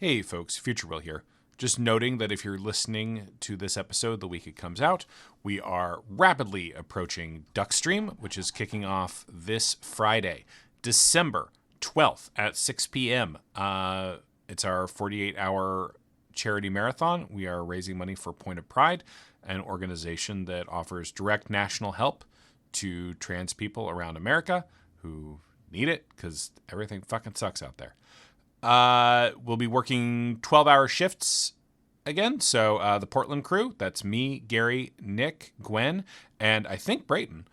Hey folks, Future Will here. Just noting that if you're listening to this episode the week it comes out, we are rapidly approaching Duckstream, which is kicking off this Friday, December 12th at 6 p.m. It's our 48-hour charity marathon. We are raising money for Point of Pride, an organization that offers direct national help to trans people around America who need it because everything fucking sucks out there. We'll be working 12-hour shifts again. So the Portland crew, that's me, Gary, Nick, Gwen, and I think Brayton,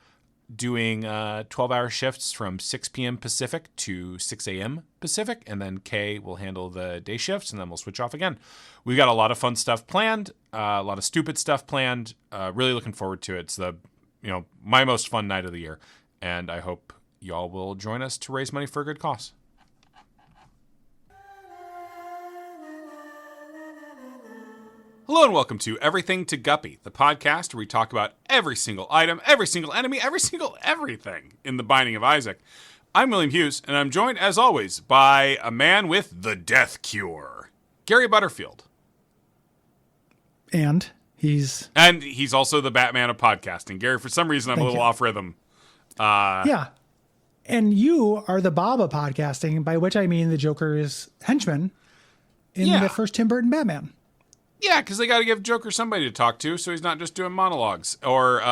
doing 12-hour shifts from 6 p.m. Pacific to 6 a.m. Pacific. And then Kay will handle the day shifts, and then we'll switch off again. We've got a lot of fun stuff planned, a lot of stupid stuff planned. Really looking forward to it. It's my most fun night of the year. And I hope y'all will join us to raise money for a good cause. Hello and welcome to Everything to Guppy, the podcast where we talk about every single item, every single enemy, every single everything in the Binding of Isaac. I'm William Hughes, and I'm joined, as always, by a man with the death cure, Gary Butterfield. And he's also the Batman of podcasting. Gary, for some reason, I'm a little off rhythm. Yeah. And you are the Bob of podcasting, by which I mean the Joker's henchman in the first Tim Burton Batman. Yeah, because they got to give Joker somebody to talk to, so he's not just doing monologues or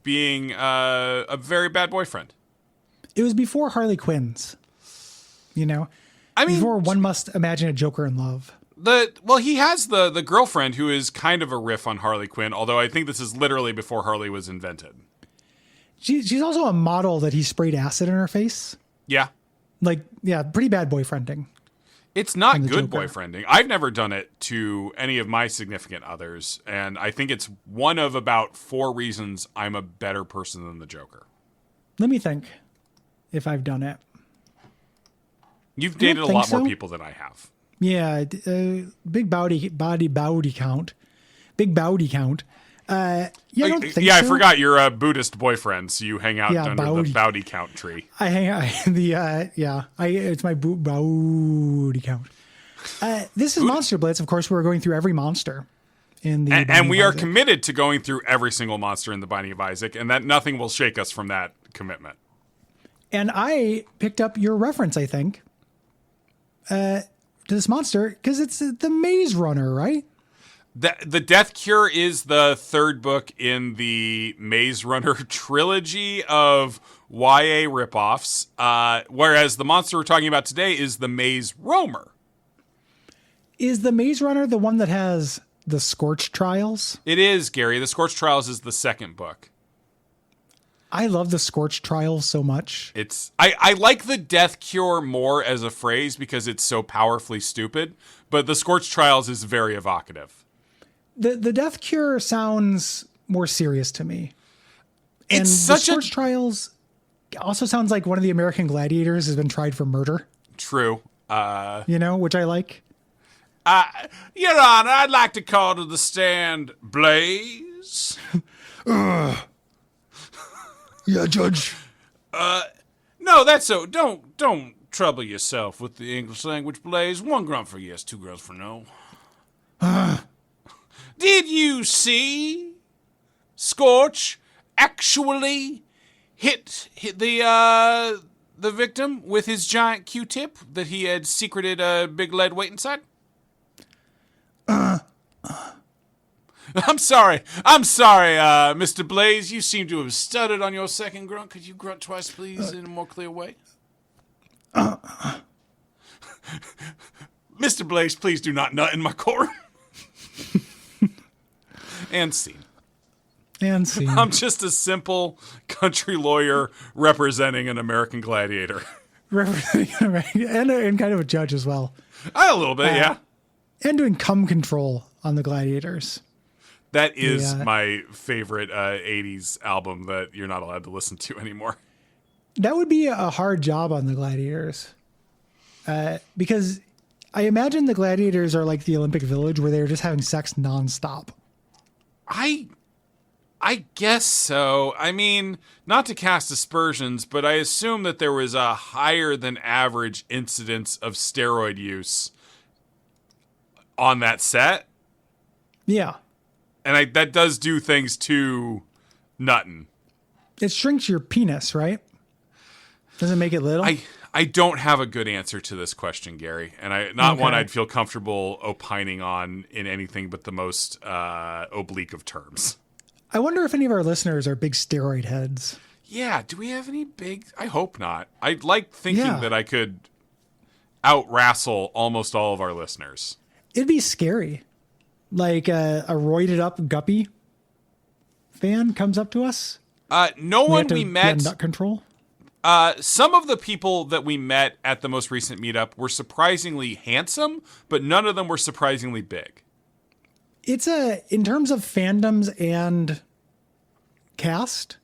being a very bad boyfriend. It was before Harley Quinn's, before one must imagine a Joker in love. He has the girlfriend who is kind of a riff on Harley Quinn, although I think this is literally before Harley was invented. She's also a model that he sprayed acid in her face. Yeah. Pretty bad boyfriending. It's not good boyfriending. I've never done it to any of my significant others, and I think it's one of about 4 reasons I'm a better person than the Joker. Let me think if I've done it. You've dated a lot more people than I have. Yeah, big body count. Big bowdy count. I don't think so. I forgot you're a Buddhist boyfriend, so you hang out under the bowdy count tree. I hang out it's my bowdy count. This is Monster Blitz. Of course, we're going through every monster in the and we are committed to going through every single monster in the Binding of Isaac, and that nothing will shake us from that commitment. And I picked up your reference, I think, to this monster because it's the Maze Runner, right? The Death Cure is the 3rd book in the Maze Runner trilogy of YA ripoffs, whereas the monster we're talking about today is the Maze Roamer. Is the Maze Runner the one that has the Scorch Trials? It is, Gary. The Scorch Trials is the 2nd book. I love the Scorch Trials so much. I like the Death Cure more as a phrase because it's so powerfully stupid, but the Scorch Trials is very evocative. The Death Cure sounds more serious to me. And the Scorch Trials also sounds like one of the American Gladiators has been tried for murder. True. Which I like. Your Honor, I'd like to call to the stand Blaze. Yeah, Judge. No, that's so. Don't trouble yourself with the English language, Blaze. 1 grunt for yes, 2 grunts for no. Did you see Scorch actually hit the victim with his giant Q-tip that he had secreted a big lead weight inside? I'm sorry, Mr. Blaze. You seem to have stuttered on your 2nd grunt. Could you grunt twice, please, in a more clear way? Mr. Blaze, please do not nut in my courtroom. And scene. I'm just a simple country lawyer representing an American gladiator. And kind of a judge as well. A little bit, yeah. And doing cum control on the gladiators. That is my favorite 80s album that you're not allowed to listen to anymore. That would be a hard job on the gladiators. Because I imagine the gladiators are like the Olympic Village where they're just having sex nonstop. I guess so. I mean, not to cast aspersions, but I assume that there was a higher than average incidence of steroid use on that set. Yeah. And that does do things to nuttin'. It shrinks your penis, right? Doesn't make it little? I don't have a good answer to this question, Gary. And one I'd feel comfortable opining on in anything but the most oblique of terms. I wonder if any of our listeners are big steroid heads. Yeah, do we have any big... I hope not. I like thinking that I could out-wrestle almost all of our listeners. It'd be scary. Like a roided up Guppy fan comes up to us. No one we met... Nut control. Some of the people that we met at the most recent meetup were surprisingly handsome, but none of them were surprisingly big. It's in terms of fandoms and cast,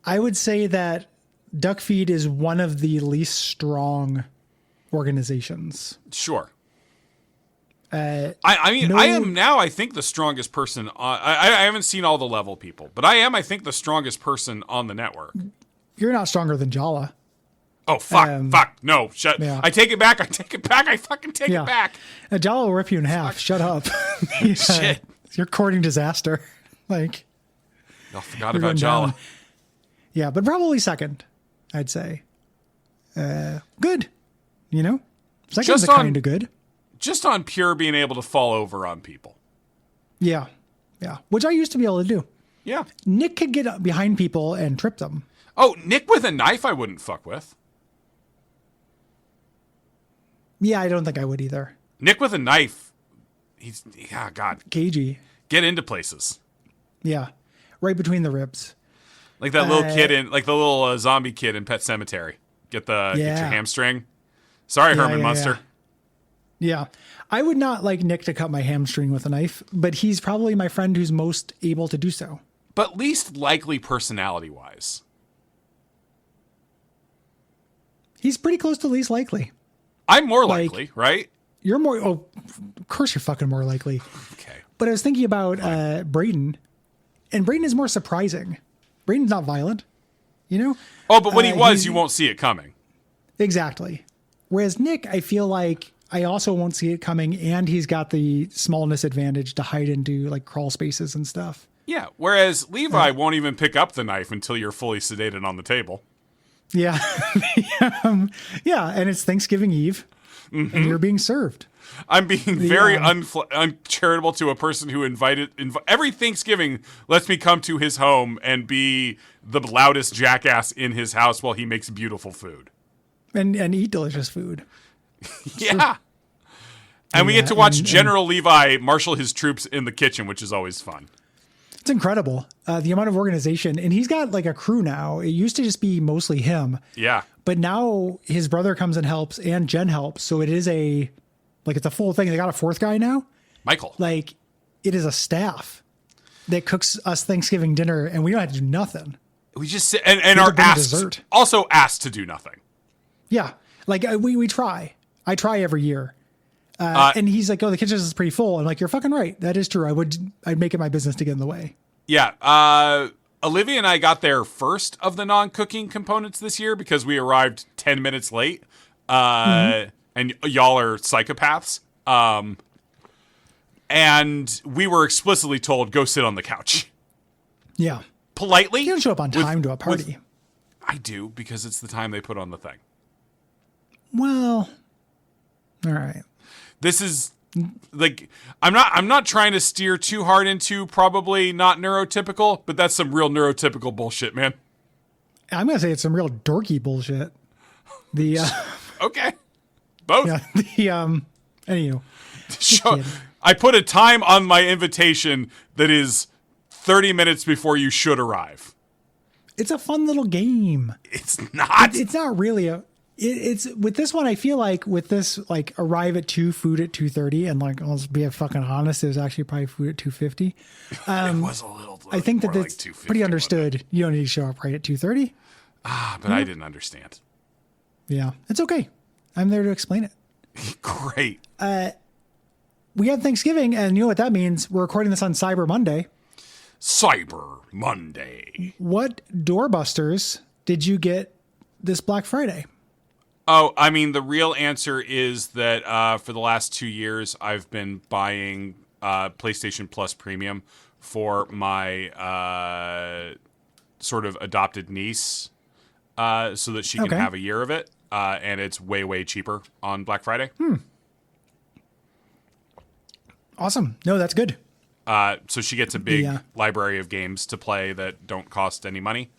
I would say that Duckfeed is one of the least strong organizations. Sure. I am now, I think, the strongest person on... I haven't seen all the level people, but I think, the strongest person on the network. You're not stronger than Jala. Oh, fuck. No, shut. Yeah. I take it back. I fucking take it back. Jala will rip you in half. Shut up. Shit. You're courting disaster. Like... I forgot about Jala. Down. Yeah, but probably second, I'd say. Good. You know? Second's kind of good. Just on pure being able to fall over on people. Yeah. Yeah. Which I used to be able to do. Yeah. Nick could get behind people and trip them. Oh, Nick with a knife I wouldn't fuck with. Yeah, I don't think I would either. Nick with a knife, God. Cagey. Get into places. Yeah. Right between the ribs. Like that little kid like the little zombie kid in Pet Sematary. Get your hamstring. Sorry, Herman Munster. Yeah. I would not like Nick to cut my hamstring with a knife, but he's probably my friend who's most able to do so. But least likely personality-wise. He's pretty close to least likely. I'm more likely, right? You're more... Oh, of course you're fucking more likely. Okay. But I was thinking about Brayden, and Brayden is more surprising. Brayden's not violent, you know? Oh, but when you won't see it coming. Exactly. Whereas Nick, I feel like I also won't see it coming, and he's got the smallness advantage to hide into like crawl spaces and stuff. Yeah, whereas Levi won't even pick up the knife until you're fully sedated on the table. Yeah. Yeah, and it's Thanksgiving Eve, and you're being served. I'm being very uncharitable to a person who every Thanksgiving lets me come to his home and be the loudest jackass in his house while he makes beautiful food. And eat delicious food. Yeah. And we get to watch General Levi marshal his troops in the kitchen, which is always fun. It's incredible. The amount of organization. And he's got like a crew now. It used to just be mostly him. Yeah. But now his brother comes and helps, and Jen helps. So it is it's a full thing. They got a fourth guy now. Michael. Like, it is a staff that cooks us Thanksgiving dinner, and we don't have to do nothing. We just sit and are also asked to do nothing. Yeah. Like, we try. I try every year. And he's like, oh, the kitchen is pretty full. I'm like, you're fucking right. That is true. I'd make it my business to get in the way. Yeah. Olivia and I got there first of the non-cooking components this year because we arrived 10 minutes late. And y'all are psychopaths. And we were explicitly told, go sit on the couch. Yeah. Politely. You don't show up on time to a party. I do, because it's the time they put on the thing. Well, all right. This is like, I'm not trying to steer too hard into probably not neurotypical, but that's some real neurotypical bullshit, man. I'm going to say it's some real dorky bullshit. Okay. Both. Yeah, anywho. I put a time on my invitation that is 30 minutes before you should arrive. It's a fun little game. It's not. It's not really it's with this one. I feel like with this, like arrive at 2, food at 2:30, and like let's be fucking honest, it was actually probably food at 2:50. It was a little. I think that that's like pretty understood. You don't need to show up right at 2:30. But I didn't understand. Yeah, it's okay. I'm there to explain it. Great. We had Thanksgiving, and you know what that means? We're recording this on Cyber Monday. Cyber Monday. What doorbusters did you get this Black Friday? Oh, I mean, the real answer is that for the last 2 years, I've been buying PlayStation Plus Premium for my sort of adopted niece so that she can Okay. have a year of it. And it's way, way cheaper on Black Friday. Awesome. No, that's good. So she gets a big Yeah. library of games to play that don't cost any money.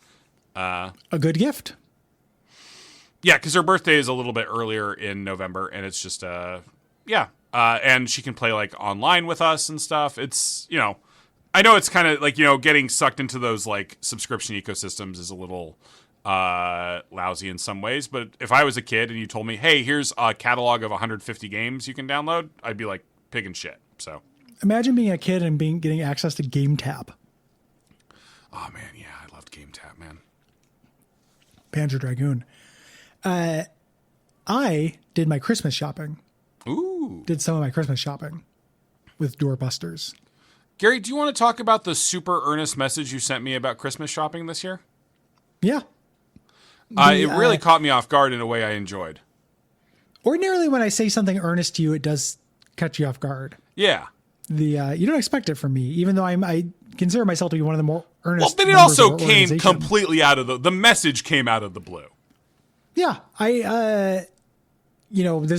A good gift. Yeah, because her birthday is a little bit earlier in November, and it's just and she can play like online with us and stuff. It's I know it's kind of like getting sucked into those like subscription ecosystems is a little lousy in some ways. But if I was a kid and you told me, hey, here's a catalog of 150 games you can download, I'd be like pig and shit. So Imagine being a kid and getting access to Game Tab. oh man, yeah, I loved Game Tap, man. Panzer Dragoon. I did my Christmas shopping. Ooh. Did some of my Christmas shopping with Doorbusters. Gary, do you want to talk about the super earnest message you sent me about Christmas shopping this year? Yeah. It really caught me off guard in a way I enjoyed. Ordinarily, when I say something earnest to you, it does catch you off guard. Yeah. You don't expect it from me, even though I consider myself to be one of the more earnest. Well, but it members also of our came organization. completely out of the message came out of the blue. Yeah, this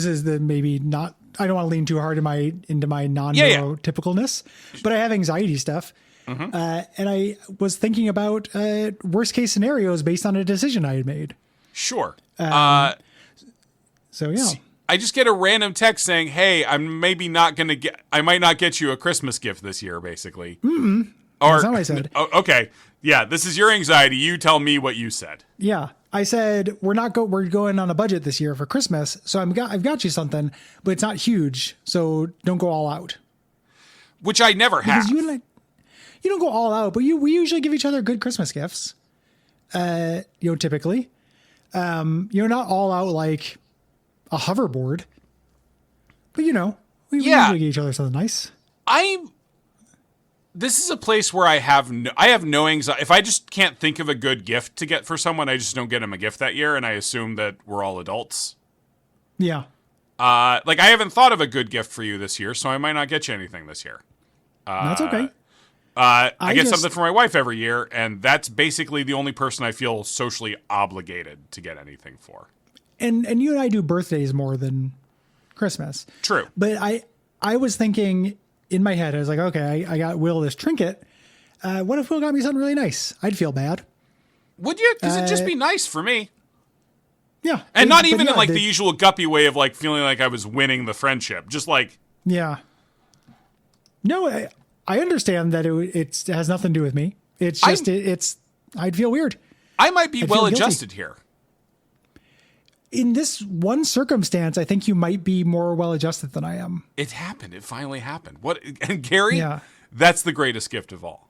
is the maybe not. I don't want to lean too hard into my non-neurotypicalness, but I have anxiety stuff, and I was thinking about worst case scenarios based on a decision I had made. Sure. So yeah, I just get a random text saying, "Hey, I might not get you a Christmas gift this year." Basically, or that's not what I said. Okay, yeah, this is your anxiety. You tell me what you said. Yeah, I said we're going on a budget this year for Christmas, so I've got you something, but it's not huge, so don't go all out. Which I never have. Because you don't go all out, but we usually give each other good Christmas gifts. Typically, you're not all out like a hoverboard, but we usually give each other something nice. This is a place where I have no anxiety. If I just can't think of a good gift to get for someone, I just don't get them a gift that year, and I assume that we're all adults. Yeah. Like I haven't thought of a good gift for you this year, so I might not get you anything this year. That's okay. I get something for my wife every year, and that's basically the only person I feel socially obligated to get anything for. And you and I do birthdays more than Christmas. True. But I was thinking in my head, I was like, okay, I got Will this trinket. What if Will got me something really nice? I'd feel bad. Would you? Because it'd just be nice for me. Yeah. And not even in like the usual Guppy way of like feeling like I was winning the friendship. Just like. Yeah. No, I understand that it has nothing to do with me. It's just, I'd feel weird. I might be well adjusted here. In this one circumstance, I think you might be more well adjusted than I am. It happened. It finally happened. What? And Gary, Yeah. That's the greatest gift of all.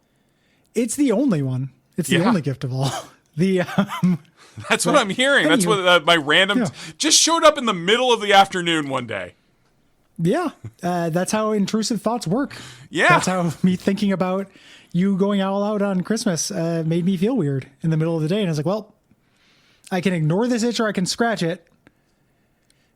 It's the only one. It's the only gift of all. That's what I'm hearing. That's what my random just showed up in the middle of the afternoon one day. Yeah. That's how intrusive thoughts work. Yeah. That's how me thinking about you going all out on Christmas made me feel weird in the middle of the day. And I was like, well, I can ignore this itch or I can scratch it.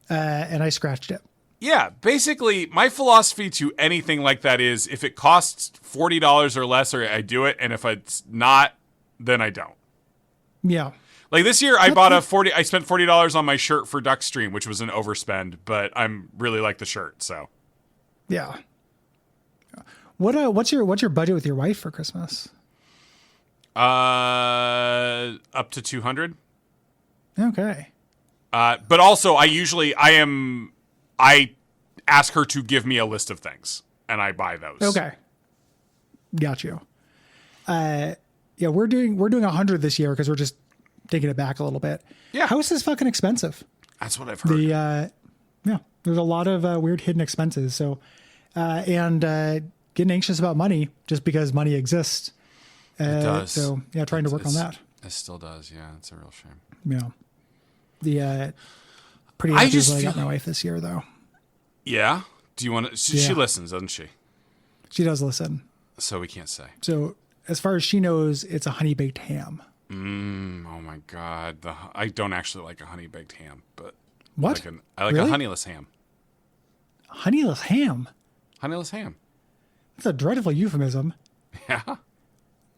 And I scratched it. Yeah, basically, my philosophy to anything like that is if it costs $40 or less, or I do it, and if it's not, then I don't. Yeah. Like this year, I spent $40 on my shirt for Duckstream, which was an overspend, but I'm really like the shirt, so. Yeah. What's your budget with your wife for Christmas? Up to 200. Okay. But also, I ask her to give me a list of things, and I buy those. Okay. Got you. Yeah, we're doing 100 this year because we're just taking it back a little bit. Yeah. House is fucking expensive. That's what I've heard. There's a lot of weird hidden expenses. So, and getting anxious about money just because money exists. It does. So yeah, trying to work on that. It still does. Yeah, it's a real shame. Yeah. The pretty happy with what I got my wife this year though. Yeah. Do you want to? She listens, doesn't she? She does listen. So we can't say. So as far as she knows, it's a honey baked ham. Oh my God. I don't actually like a honey baked ham, but What? I like Really? a honeyless ham. Honeyless ham. Honeyless ham. That's a dreadful euphemism. Yeah.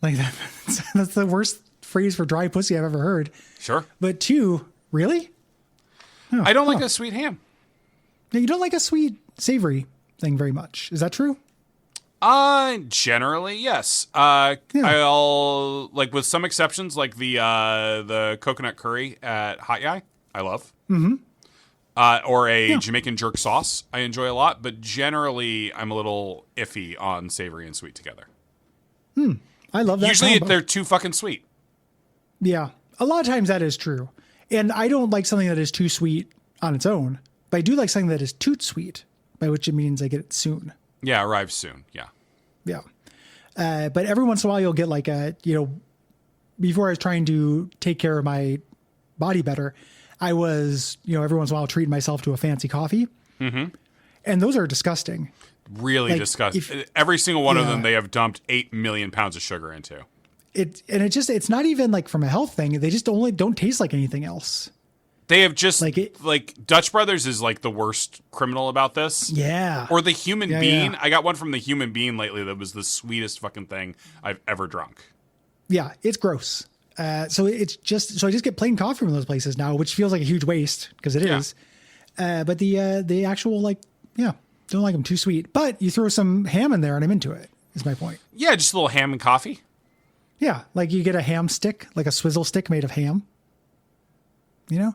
Like that's the worst phrase for dry pussy I've ever heard. Sure. But 2, really? I don't like a sweet ham. Yeah, you don't like a sweet, savory thing very much. Is that true? Generally, yes. Yeah. I'll like with some exceptions, like the coconut curry at Hot Yai, I love. Mm-hmm. Or a Jamaican jerk sauce, I enjoy a lot. But generally, I'm a little iffy on savory and sweet together. I love that. Usually, combo. they're too fucking sweet. Yeah, a lot of times that is true. And I don't like something that is too sweet on its own, but I do like something that is toot sweet, by which it means I get it soon. Yeah, arrives soon. Yeah. Yeah. But every once in a while you'll get like before I was trying to take care of my body better, I was, every once in a while treating myself to a fancy coffee. Mm-hmm. And those are disgusting. Really disgusting. Every single one of them they have dumped 8 million pounds of sugar into. It's not even like from a health thing. They just don't taste like anything else. They have just like Dutch Brothers is like the worst criminal about this. Yeah. Or the Human Bean. Yeah. I got one from the Human Bean lately that was the sweetest fucking thing I've ever drunk. Yeah, it's gross. So I just get plain coffee from those places now, which feels like a huge waste because it is. But the actual don't like them too sweet. But you throw some ham in there and I'm into it. Is my point. Yeah, just a little ham and coffee. Yeah, like you get a ham stick, like a swizzle stick made of ham. Yeah.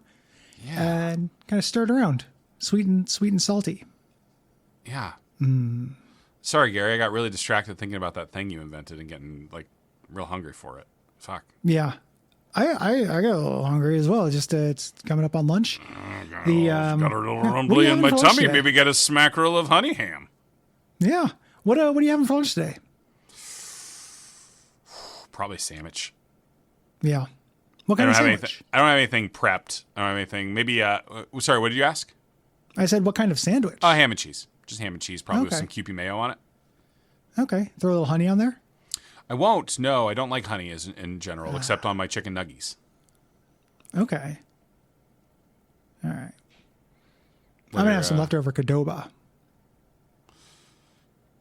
And kind of stir it around, sweet and salty. Yeah. Sorry, Gary, I got really distracted thinking about that thing you invented and getting like real hungry for it. Fuck. Yeah, I got a little hungry as well. Just it's coming up on lunch. Got a little rumbly in my tummy. Today? Maybe get a smackerel of honey ham. Yeah. What are you having for lunch today? Probably sandwich. Yeah. What kind of sandwich? I don't have anything prepped. I don't have anything. Maybe. Sorry, what did you ask? I said, what kind of sandwich? Ham and cheese. Just ham and cheese, probably with Okay. some Kewpie mayo on it. Okay. Throw a little honey on there? I won't. No, I don't like honey in general, except on my chicken nuggies. Okay. All right. I'm going to have some leftover Qdoba.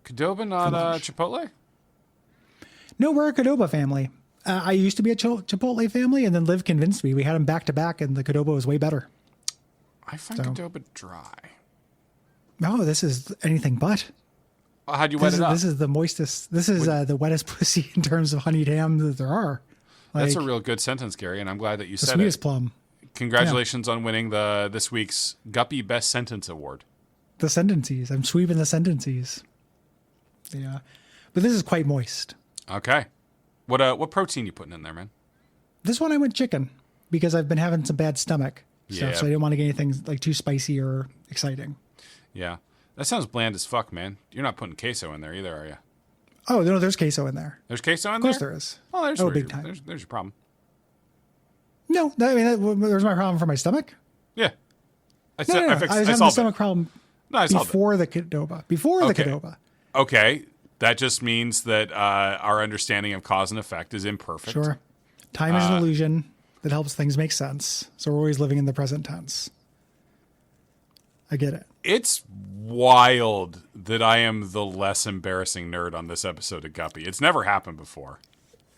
Qdoba, not Chipotle? No, we're a Qdoba family. I used to be a Chipotle family, and then Liv convinced me. We had them back to back, and the Qdoba was way better. I find Qdoba dry. No, this is anything but. How'd you wet it up? This is the moistest. This is the wettest pussy in terms of honeyed ham that there are. That's a real good sentence, Gary, and I'm glad that you said it. The sweetest plum. Congratulations on winning this week's Guppy Best Sentence Award. The sentences. I'm sweeping the sentences. Yeah. But this is quite moist. Okay. What protein you putting in there, man? This one I went chicken because I've been having some bad stomach stuff, so I didn't want to get anything like too spicy or exciting. Yeah. That sounds bland as fuck, man. You're not putting queso in there either, are you? Oh, no, there's queso in there. There's queso in there? there? Of course there is. Oh, there's big time. There's your problem. No, there's my problem for my stomach. Yeah. I was having a stomach problem before the Qdoba. Before the Qdoba. Okay. That just means that our understanding of cause and effect is imperfect. Sure. Time is an illusion that helps things make sense. So we're always living in the present tense. I get it. It's wild that I am the less embarrassing nerd on this episode of Guppy. It's never happened before.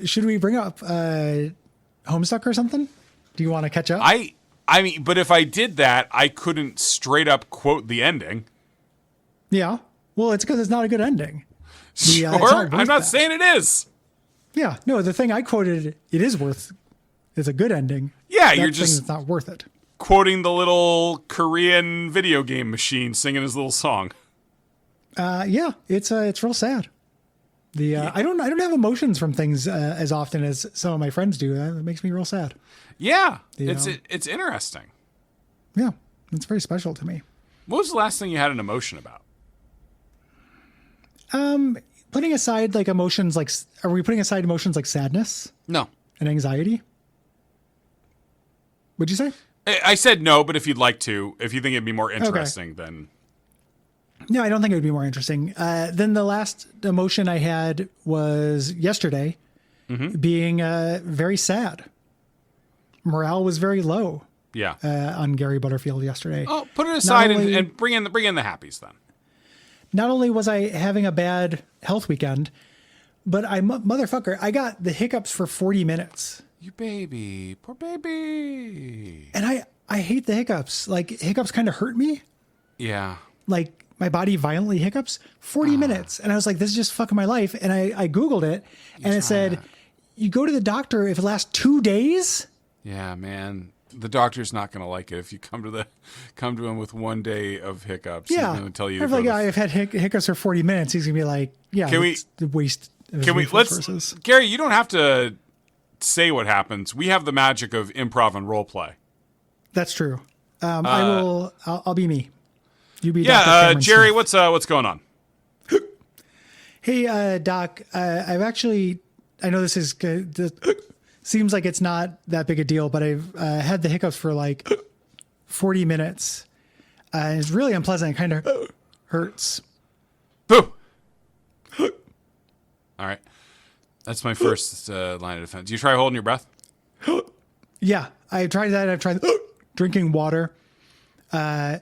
Should we bring up Homestuck or something? Do you want to catch up? I mean, but if I did that, I couldn't straight up quote the ending. Yeah. Well, it's because it's not a good ending. Sure. I'm not saying it is. Yeah. No, the thing I quoted, it is worth. It's a good ending. Yeah, you're just it's not worth it. Quoting the little Korean video game machine singing his little song. Yeah, it's real sad. I don't have emotions from things as often as some of my friends do. It makes me real sad. Yeah, it's interesting. Yeah, it's very special to me. What was the last thing you had an emotion about? Putting aside like emotions, are we putting aside emotions like sadness? No. And anxiety? What'd you say? I said no, but if you'd like to, if you think it'd be more interesting, then... No, I don't think it would be more interesting. Then the last emotion I had was yesterday, being very sad. Morale was very low. Yeah. On Gary Butterfield yesterday. Oh, put it aside and bring in the happies then. Not only was I having a bad health weekend, but motherfucker, I got the hiccups for 40 minutes. You baby, poor baby. And I hate the hiccups. Like, hiccups kind of hurt me. Yeah. Like, my body violently hiccups 40 minutes. And I was like, this is just fucking my life. And I Googled it and it said, you go to the doctor if it lasts 2 days. Yeah, man. The doctor's not going to like it if you come to him with 1 day of hiccups. Yeah. He's going to tell you. I've had hiccups for 40 minutes. He's going to be like, yeah, it's the waste. Gary, you don't have to say what happens. We have the magic of improv and role play. That's true. I'll be me. You be Jerry, what's going on? Hey, Doc, I've actually, I know this is seems like it's not that big a deal, but I've had the hiccups for like 40 minutes. It's really unpleasant. It kind of hurts. Boo! All right. That's my first line of defense. Do you try holding your breath? Yeah, I've tried that. I've tried drinking water. The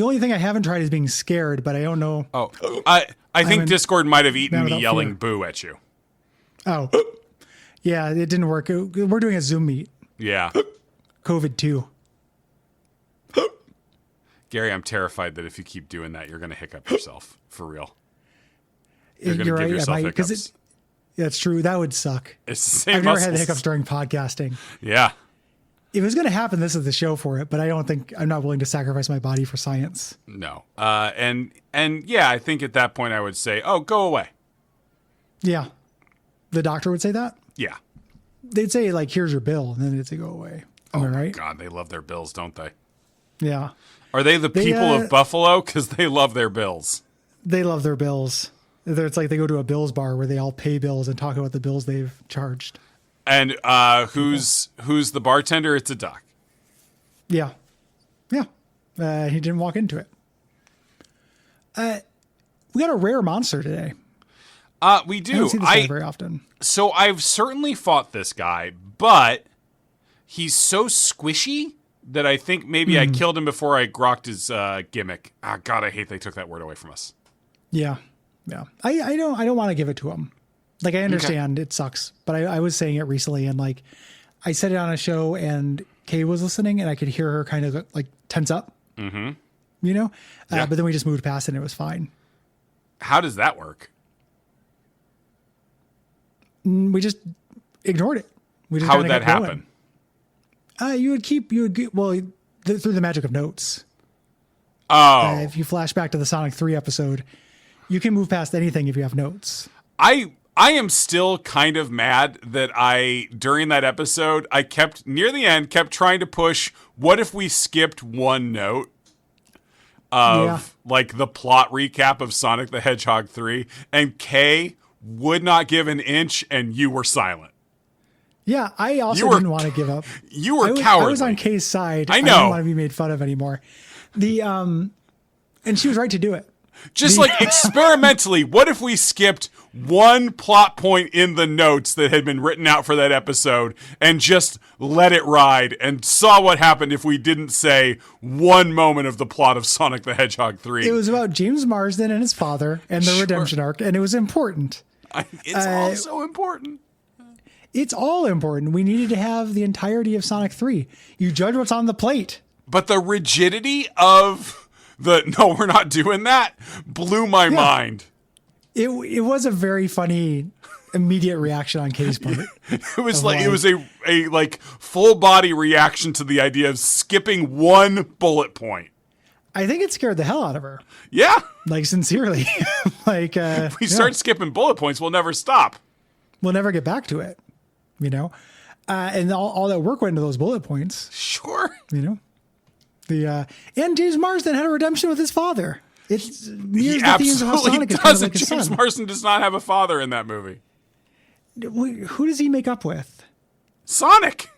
only thing I haven't tried is being scared, but I don't know. Oh, I think Discord might have eaten me yelling boo at you. Oh, yeah, it didn't work. We're doing a Zoom meet. Yeah. COVID-2. Gary, I'm terrified that if you keep doing that, you're going to hiccup yourself. For real. You're going to give yourself hiccups. That's true. That would suck. It's the same I've muscles. never had the hiccups during podcasting. Yeah. If it was going to happen, this is the show for it, but I'm not willing to sacrifice my body for science. No. And yeah, I think at that point I would say, oh, go away. Yeah. The doctor would say that? Yeah. They'd say, like, here's your bill, and then they'd say, go away. Am I right? God, they love their bills, don't they? Yeah. Are they the people of Buffalo? Because they love their bills. They love their bills. It's like they go to a Bills bar where they all pay bills and talk about the bills they've charged. And who's the bartender? It's a duck. Yeah. Yeah. He didn't walk into it. We got a rare monster today. We do. I don't see this guy very often. So I've certainly fought this guy, but he's so squishy that I think maybe I killed him before I grokked his gimmick. Ah, God, I hate they took that word away from us. Yeah. Yeah. I don't want to give it to him. Like, I understand it sucks, but I was saying it recently, and like I said it on a show, and Kay was listening, and I could hear her kind of like tense up. Mm-hmm. You know? Yeah. But then we just moved past it and it was fine. How does that work? We just ignored it. We just How would that happen? You would through the magic of notes. Oh. If you flash back to the Sonic 3 episode, you can move past anything if you have notes. I am still kind of mad that during that episode, I kept trying to push, what if we skipped one note of like the plot recap of Sonic the Hedgehog 3, and Kay would not give an inch and you were silent. Yeah, I also didn't want to give up. You were cowardly. I was on Kay's side. I know. I didn't want to be made fun of anymore. And she was right to do it. Just like experimentally, what if we skipped one plot point in the notes that had been written out for that episode and just let it ride and saw what happened if we didn't say one moment of the plot of Sonic the Hedgehog 3? It was about James Marsden and his father and the redemption arc, and it was important. It's all so important. It's all important. We needed to have the entirety of Sonic 3. You judge what's on the plate. But the rigidity of no, we're not doing that, blew my mind. It was a very funny immediate reaction on Kay's part. It was a full body reaction to the idea of skipping one bullet point. I think it scared the hell out of her. Yeah. Like, sincerely. Like, if we start skipping bullet points, we'll never stop. We'll never get back to it, you know? And all that work went into those bullet points. Sure. You know? And James Marsden had a redemption with his father. It's he absolutely doesn't. James Marsden does not have a father in that movie. Who does he make up with? Sonic.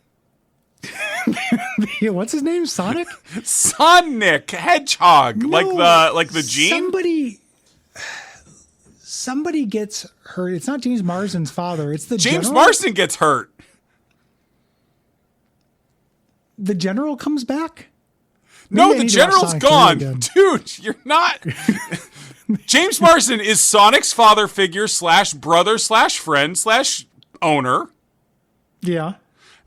What's his name? Sonic? Sonic Hedgehog. No, like the gene? Somebody gets hurt. It's not James Marsden's father. It's the James general? Marsden gets hurt. the general comes back. No, Maybe I the need to watch general's Sonic 3 gone. again. Dude, you're not. James Marsden is Sonic's father figure / brother / friend / owner. Yeah.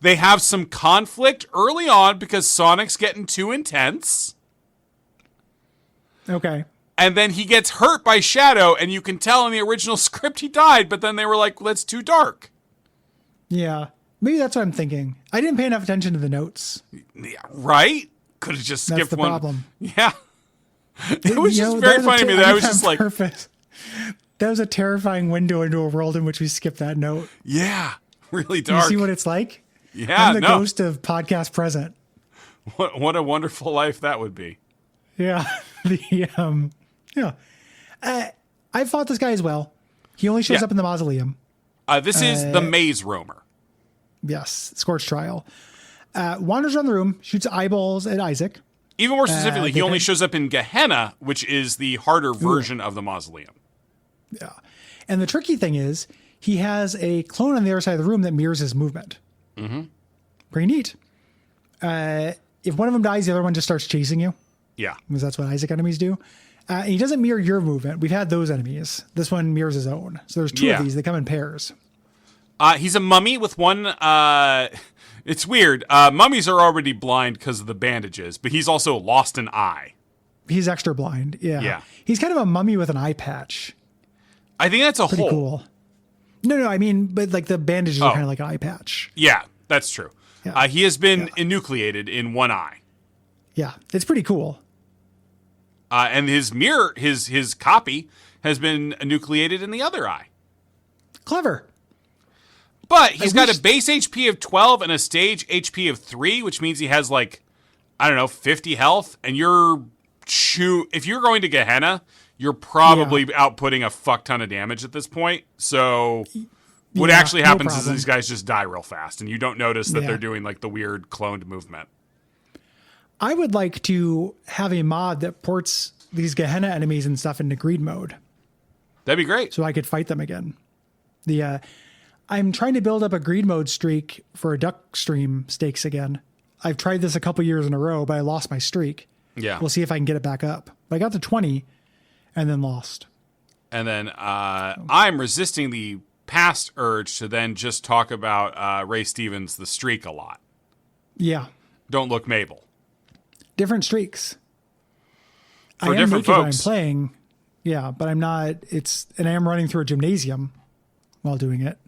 They have some conflict early on because Sonic's getting too intense. Okay. And then he gets hurt by Shadow, and you can tell in the original script he died, but then they were like, that's too dark. Yeah. Maybe that's what I'm thinking. I didn't pay enough attention to the notes. Yeah, right? Could have just skipped That's the one. problem. Yeah. It was just very funny to me that I was just like, perfect. That was a terrifying window into a world in which we skipped that note. yeah, really Do you dark. see what it's like? Yeah, I'm the no. ghost of podcast present. What a wonderful life that would be. Yeah. I fought this guy as well. He only shows Yeah. up in the mausoleum. This is the Maze Roamer. Yes. Scorch Trial. Wanders around the room, shoots eyeballs at Isaac. Even more specifically, he they only had- shows up in Gehenna, which is the harder version of the mausoleum. Yeah. And the tricky thing is, he has a clone on the other side of the room that mirrors his movement. Mm-hmm. Pretty neat. If one of them dies, the other one just starts chasing you, Yeah. because that's what Isaac enemies do. And he doesn't mirror your movement. We've had those enemies. This one mirrors his own. So there's two Yeah. of these. They come in pairs. He's a mummy with one. It's weird. Mummies are already blind because of the bandages, but he's also lost an eye. He's extra blind. Yeah. Yeah. He's kind of a mummy with an eye patch. I think that's a Pretty hole. cool. No, I mean, but like the bandages are kind of like an eye patch. Yeah, that's true. Yeah. He has been enucleated in one eye. Yeah. It's pretty cool. And his mirror, his copy, has been enucleated in the other eye. Clever. But he's got wish- a base HP of 12 and a stage HP of 3, which means he has like, I don't know, 50 health. And if you're going to Gehenna, you're probably outputting a fuck ton of damage at this point. So what Yeah, actually no happens is problem. these guys just die real fast, and you don't notice that Yeah. they're doing like the weird cloned movement. I would like to have a mod that ports these Gehenna enemies and stuff into greed mode, That'd be great. so I could fight them again. I'm trying to build up a greed mode streak for a duck stream stakes again. I've tried this a couple years in a row, but I lost my streak. Yeah. We'll see if I can get it back up. But I got to 20 and then lost. And then I'm resisting the past urge to then just talk about Ray Stevens' The Streak a lot. Yeah. Don't Look Mabel. Different streaks. For I am different naked when I'm folks. playing. Yeah, but I'm not. And I am running through a gymnasium while doing it.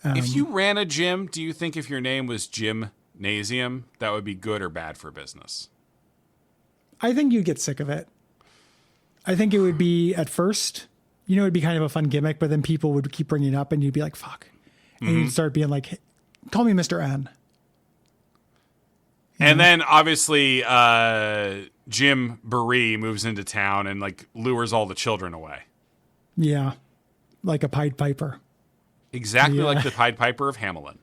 If you ran a gym, do you think if your name was Gymnasium, that would be good or bad for business? I think you'd get sick of it. I think it would be at first, it'd be kind of a fun gimmick, but then people would keep bringing it up and you'd be like, fuck. And you'd start being like, hey, call me Mr. N. And then obviously Jim Baree moves into town and like lures all the children away. Yeah. Like a Pied Piper. Exactly Yeah. like the Pied Piper of Hamelin.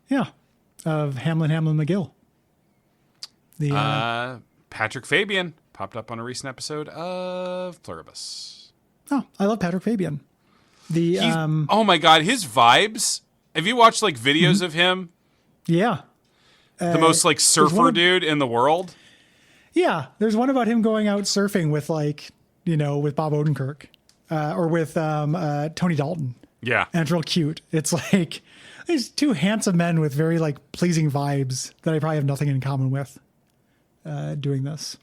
Yeah. Of Hamlin McGill. Patrick Fabian popped up on a recent episode of Pluribus. Oh, I love Patrick Fabian. Oh my God, his vibes. Have you watched like videos of him? Yeah. The most like surfer one of- dude in the world? Yeah. There's one about him going out surfing with with Bob Odenkirk or with Tony Dalton. Yeah. And it's real cute. It's like these two handsome men with very like pleasing vibes that I probably have nothing in common with doing this.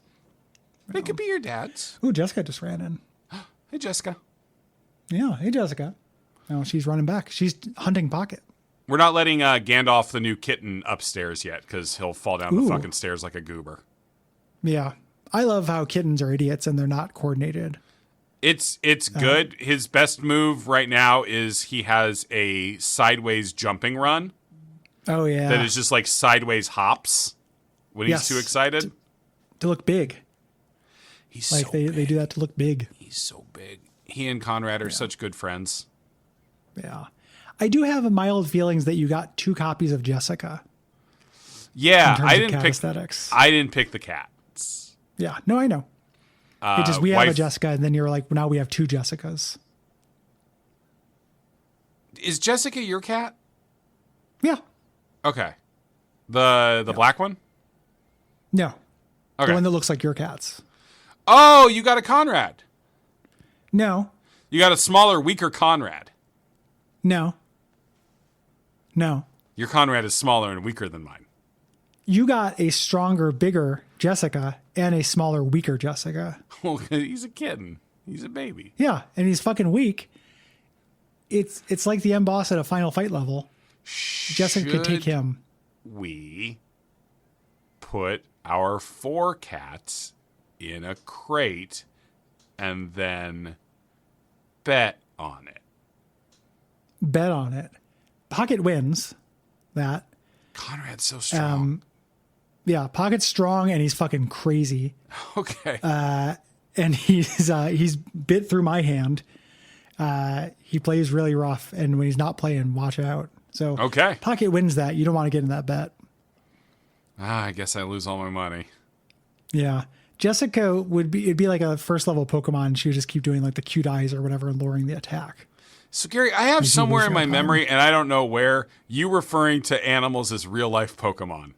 They could be your dads. Ooh, Jessica just ran in. Hey, Jessica. Yeah. Hey, Jessica. Oh, she's running back. She's hunting Pocket. We're not letting Gandalf the new kitten upstairs yet because he'll fall down the Ooh. fucking stairs like a goober. Yeah. I love how kittens are idiots and they're not coordinated. It's good. His best move right now is he has a sideways jumping run Oh, yeah. that is just like sideways hops when Yes. he's too excited. To look big. He's Like so they big. do that to look big. He's so big. He and Conrad are such good friends. Yeah. I do have mild feelings that you got 2 copies of Jessica. Yeah, in terms I of didn't cat pick. aesthetics. I didn't pick the cats. Yeah. No, I know. It just we have a wife- Jessica, and then you're like, well, now we have 2 Jessicas. Is Jessica your cat? Yeah. Okay. The black one? No. Okay. The one that looks like your cat's. Oh, you got a Conrad. No. You got a smaller, weaker Conrad. No. Your Conrad is smaller and weaker than mine. You got a stronger, bigger Jessica and a smaller, weaker Jessica. Well, he's a kitten. He's a baby. Yeah, and he's fucking weak. It's like the M boss at a final fight level. Jessica could take him. We put our 4 cats in a crate and then bet on it. Bet on it. Pocket wins that. Conrad's so strong. Yeah, Pocket's strong and he's fucking crazy. Okay. And he's bit through my hand. He plays really rough, and when he's not playing, watch out. So okay. Pocket wins that. You don't want to get in that bet. I guess I lose all my money. Yeah. Jessica it'd be like a first level Pokemon. She would just keep doing like the cute eyes or whatever and lowering the attack. So Gary, I have somewhere in my memory, and I don't know where, you referring to animals as real life Pokemon.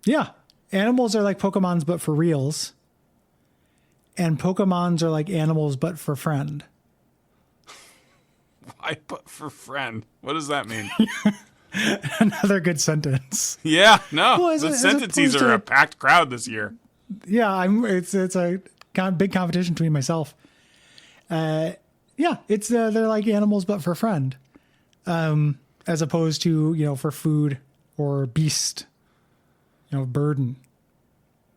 Yeah. Animals are like Pokemons, but for reals. And Pokemons are like animals, but for friend. Why but for friend? What does that mean? Another good sentence. Yeah, no. Well, the sentences are a packed crowd this year. Yeah, it's a big competition between myself. Yeah, it's they're like animals, but for friend, as opposed to for food or beast, burden.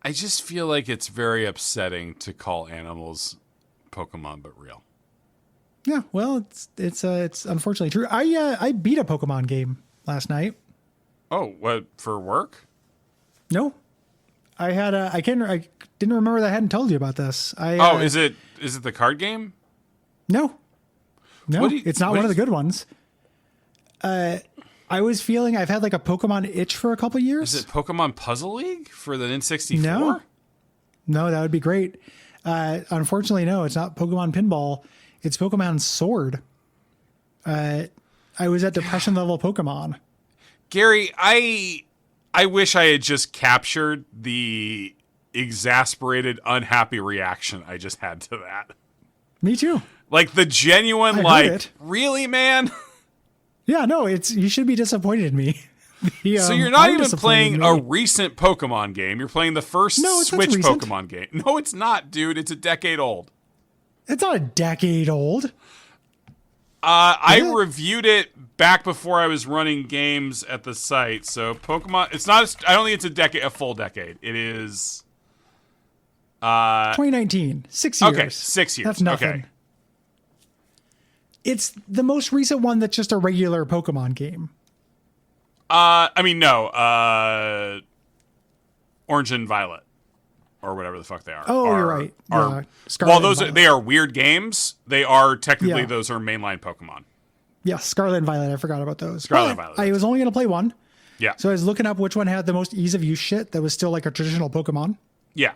I just feel like it's very upsetting to call animals Pokemon but real. Yeah, well, it's unfortunately true. I beat a Pokemon game last night. Oh, what, for work? No, I didn't remember that I hadn't told you about this. Is it the card game? No, it's not one of the good ones. I was feeling I've had like a Pokemon itch for a couple years. Is it Pokemon Puzzle League for the N64? No, that would be great. Unfortunately, no, it's not Pokemon Pinball. It's Pokemon Sword. I was at depression level Pokemon. Gary, I wish I had just captured the exasperated, unhappy reaction I just had to that. Me too. Like the genuine, really, man? Yeah, no, you should be disappointed in me. So you're not even playing a recent Pokemon game. You're playing the first Switch Pokemon game. No, it's not, dude. It's a decade old. It's not a decade old. I reviewed it back before I was running games at the site. So Pokemon, it's not. I don't think it's a full decade. It is. 2019, 6 years. Okay, 6 years. That's nothing. Okay. It's the most recent one that's just a regular Pokemon game. No. Orange and Violet, or whatever the fuck they are. Oh, you're right. They are weird games. They are technically those are mainline Pokemon. Yeah, Scarlet and Violet. I forgot about those. Scarlet and Violet. I was only going to play one. Yeah. So I was looking up which one had the most ease of use shit that was still like a traditional Pokemon. Yeah.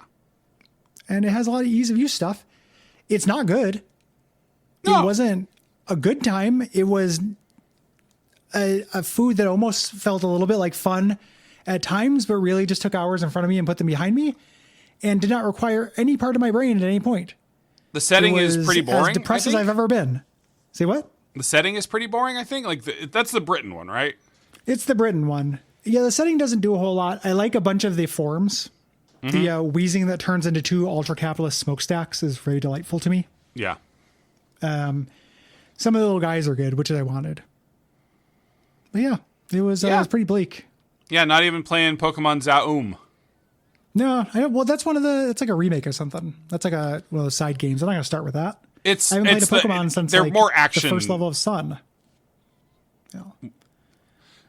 And it has a lot of ease of use stuff. It's not good. No. It wasn't a good time. It was a food that almost felt a little bit like fun at times, but really just took hours in front of me and put them behind me and did not require any part of my brain at any point. The setting is pretty boring. As depressed as I've ever been. Say what? The setting is pretty boring, I think. That's the Britain one, right? It's the Britain one. Yeah, the setting doesn't do a whole lot. I like a bunch of the forms. Mm-hmm. The wheezing that turns into 2 ultra-capitalist smokestacks is very delightful to me. Yeah. Some of the little guys are good, which I wanted. But yeah, it was pretty bleak. Yeah, not even playing Pokemon Zaum. No, that's it's like a remake or something. That's like one of those side games. I'm not going to start with that. I haven't played a Pokemon since they're more action. The first level of Sun. Yeah.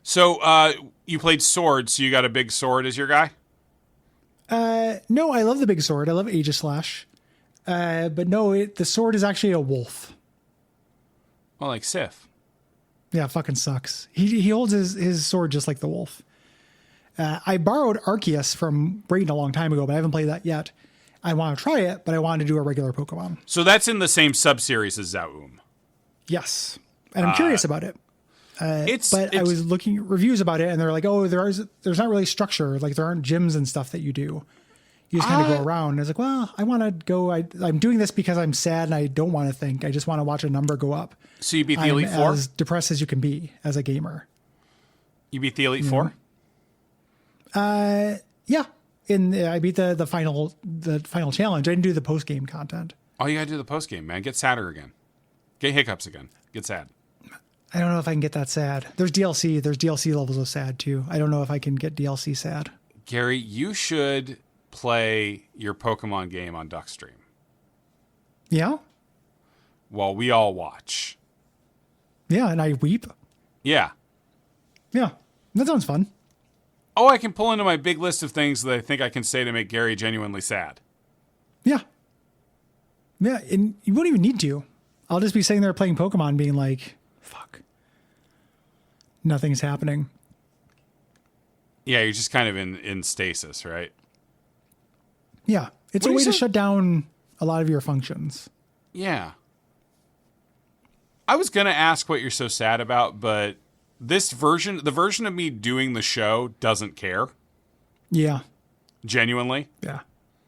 So you played Sword, so you got a big sword as your guy? No, I love the big sword. I love Aegislash. But no, the sword is actually a wolf. Well, like Sif. Yeah, fucking sucks. He holds his sword just like the wolf. I borrowed Arceus from Brayden a long time ago, but I haven't played that yet. I want to try it, but I wanted to do a regular Pokemon. So that's in the same sub-series as Zaum. Yes. And I'm curious about it. But I was looking at reviews about it, and they're like, "Oh, there's not really structure. Like there aren't gyms and stuff that you do. You just kind of go around." And I was like, "Well, I want to go. I'm doing this because I'm sad and I don't want to think. I just want to watch a number go up." So you beat the Elite Four? As depressed as you can be as a gamer. You beat the Elite Four? Yeah. I beat the final challenge. I didn't do the post game content. Oh, you gotta do the post game, man. Get sadder again. Get hiccups again. Get sad. I don't know if I can get that sad. There's DLC. There's DLC levels of sad too. I don't know if I can get DLC sad. Gary, you should play your Pokemon game on Duckstream. Yeah? While we all watch. Yeah, and I weep. Yeah. Yeah. That sounds fun. Oh, I can pull into my big list of things that I think I can say to make Gary genuinely sad. Yeah. Yeah, and you won't even need to. I'll just be sitting there playing Pokemon being like, fuck. Nothing's happening. Yeah, you're just kind of in stasis, right? Yeah. It's a way to shut down a lot of your functions. Yeah. I was going to ask what you're so sad about, but the version of me doing the show doesn't care. Yeah. Genuinely. Yeah.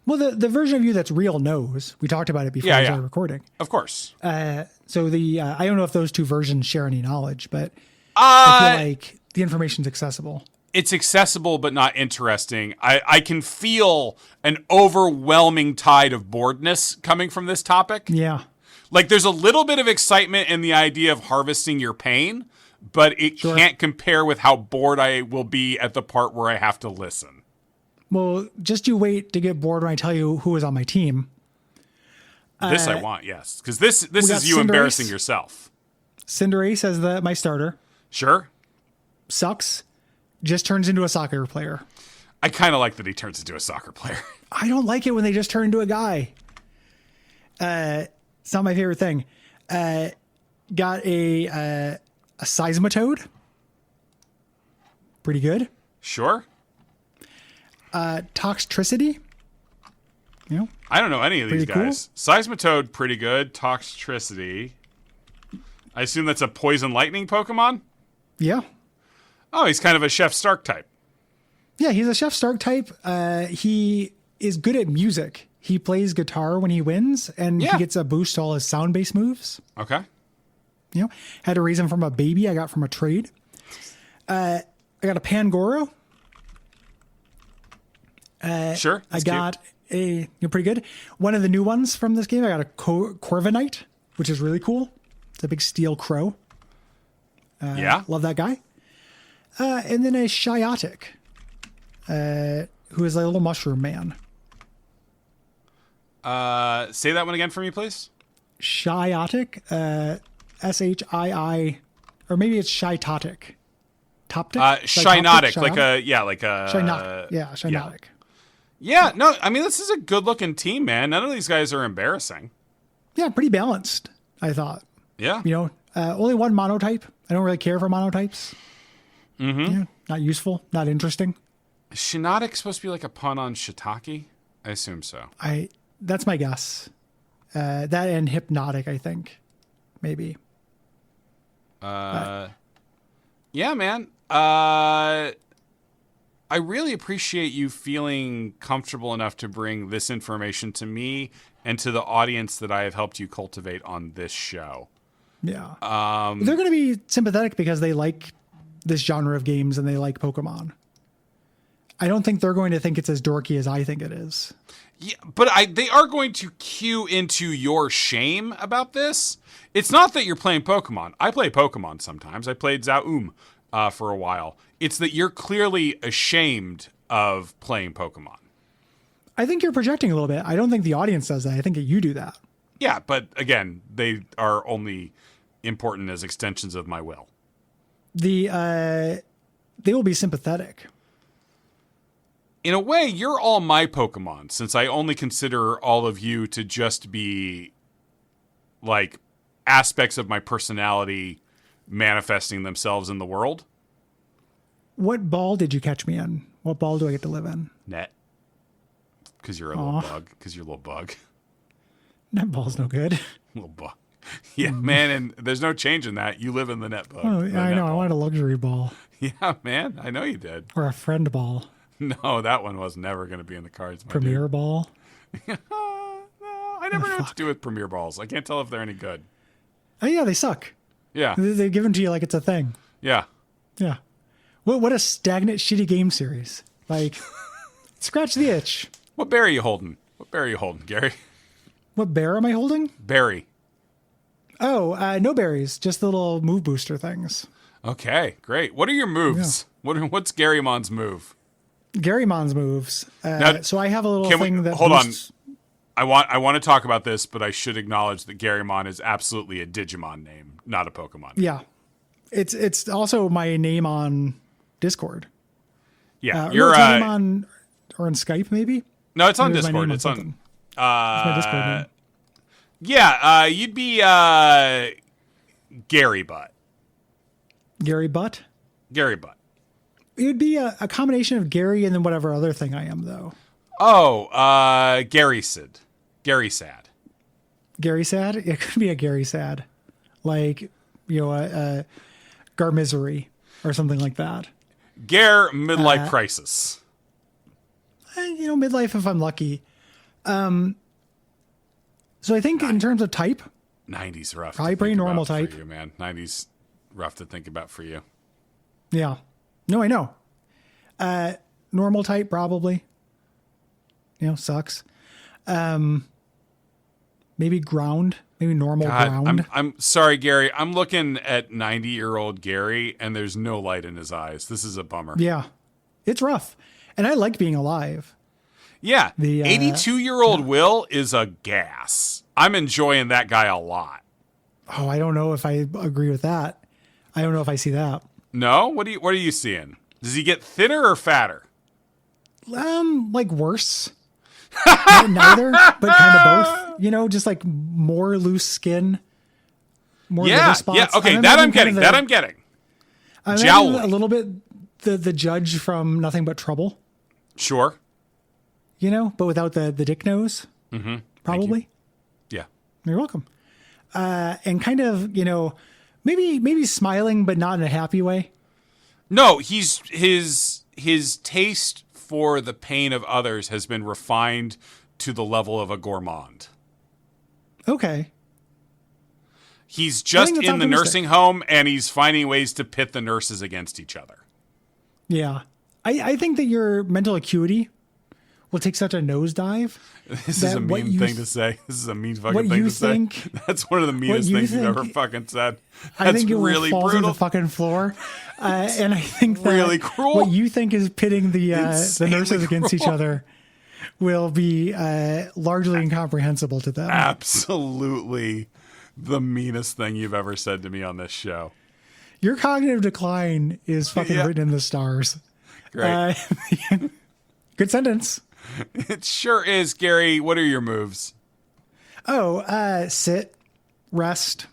Well, the version of you that's real knows. We talked about it before we started recording. Of course. So I don't know if those two versions share any knowledge, but I feel like the information's accessible. It's accessible, but not interesting. I can feel an overwhelming tide of boredness coming from this topic. Yeah. Like there's a little bit of excitement in the idea of harvesting your pain, but it can't compare with how bored I will be at the part where I have to listen. Well, just you wait to get bored when I tell you who was on my team. This I want, yes. Because this is you embarrassing yourself. Cinderace as my starter. Sure. Sucks. Just turns into a soccer player. I kind of like that he turns into a soccer player. I don't like it when they just turn into a guy. It's not my favorite thing. Got a Seismitoad. Pretty good. Sure. Toxtricity. You know, I don't know any of these guys. Cool. Seismitoad, pretty good. Toxtricity. I assume that's a poison lightning Pokemon? Yeah. Oh, he's kind of a Chef Stark type. Yeah, he's a Chef Stark type. He is good at music. He plays guitar when he wins, and he gets a boost to all his sound-based moves. Okay. You know, had to raise him from a baby I got from a trade. I got a Pangoro. Sure. I got pretty good. One of the new ones from this game, I got a Corviknight, which is really cool. It's a big steel crow. Love that guy. And then a Shiotic, who is a little mushroom man. Say that one again for me, please. Shiotic, Shii, or maybe it's Shitotic. Shinotic, like a Shinotic. Yeah, Shinotic. Yeah, no, I mean, this is a good-looking team, man. None of these guys are embarrassing. Yeah, pretty balanced, I thought. Yeah. You know, only one monotype. I don't really care for monotypes. Mm-hmm. Yeah, not useful, not interesting. Is Shinotic supposed to be like a pun on shiitake? I assume so. That's my guess. That and hypnotic, I think. Maybe. Yeah, man. I really appreciate you feeling comfortable enough to bring this information to me and to the audience that I have helped you cultivate on this show. Yeah. They're going to be sympathetic because they like this genre of games and they like Pokemon. I don't think they're going to think it's as dorky as I think it is. Yeah, but they are going to cue into your shame about this. It's not that you're playing Pokemon. I play Pokemon sometimes. I played Zaum for a while. It's that you're clearly ashamed of playing Pokemon. I think you're projecting a little bit. I don't think the audience does that. I think that you do that. Yeah, but again, they are only important as extensions of my will. They will be sympathetic. In a way, you're all my Pokemon, since I only consider all of you to just be like aspects of my personality manifesting themselves in the world. What ball did you catch me in? What ball do I get to live in? Net. Because you're a little bug. Because you're a little bug. Net ball's no good. Little bug. Yeah, man, and there's no change in that. You live in the net book. Oh, yeah, I know. I wanted a luxury ball. Yeah, man, I know you did. Or a friend ball. No, that one was never going to be in the cards. Premier ball. No, I never know what to do with Premier balls. I can't tell if they're any good. Oh, yeah, they suck. Yeah. They give them to you like it's a thing. Yeah. Yeah. What a stagnant, shitty game series. Like, scratch the itch. What bear are you holding? Gary? What bear am I holding? Berry. Oh, no berries. Just the little move booster things. Okay, great. What are your moves? Yeah. What's Gary Mon's move? Gary Mon's moves. Now, so I have a little thing that hold boosts... on. I want to talk about this, but I should acknowledge that Gary Mon is absolutely a Digimon name, not a Pokemon. Yeah. It's also my name on Discord. Yeah, you're it's my name on or on Skype maybe. No, it's on Discord. It's on. It's my Discord name. Yeah, you'd be Gary Butt. Gary Butt. Gary Butt. It would be a combination of Gary and then whatever other thing I am though. Oh, Gary Sid. Gary Sad. Gary Sad. It could be a Gary Sad, like a Garmisery or something like that. Gare midlife crisis. Midlife if I'm lucky. So I think in terms of type, 90s rough. Probably pretty normal type for you, man. 90s rough to think about for you. Yeah. No, I know. Normal type probably. Sucks. Maybe ground. Maybe normal ground. I'm sorry, Gary. I'm looking at 90-year-old Gary, and there's no light in his eyes. This is a bummer. Yeah. It's rough. And I like being alive. Yeah. The 82-year-old Will is a gas. I'm enjoying that guy a lot. Oh, I don't know if I agree with that. I don't know if I see that. No? What are you seeing? Does he get thinner or fatter? Like worse. Neither, but kind of both. Just like more loose skin. More liver spots. Yeah, okay, I'm getting. I'm Jowly. a little bit the judge from Nothing But Trouble. Sure. But without the dick nose. Mm-hmm. Probably. Yeah. You're welcome. And kind of, maybe smiling, but not in a happy way. No, his taste for the pain of others has been refined to the level of a gourmand. Okay. He's just in the nursing home, and he's finding ways to pit the nurses against each other. Yeah. I think that your mental acuity will take such a nosedive. This is a mean thing to say. This is a mean fucking thing to say. That's one of the meanest things you've ever fucking said. I think it really will fall brutal. To the fucking floor. And I think that really cruel. What you think is pitting the nurses against each other will be largely incomprehensible to them. Absolutely the meanest thing you've ever said to me on this show. Your cognitive decline is fucking written in the stars. Great. Good sentence. It sure is, Gary. What are your moves? Oh, sit, rest.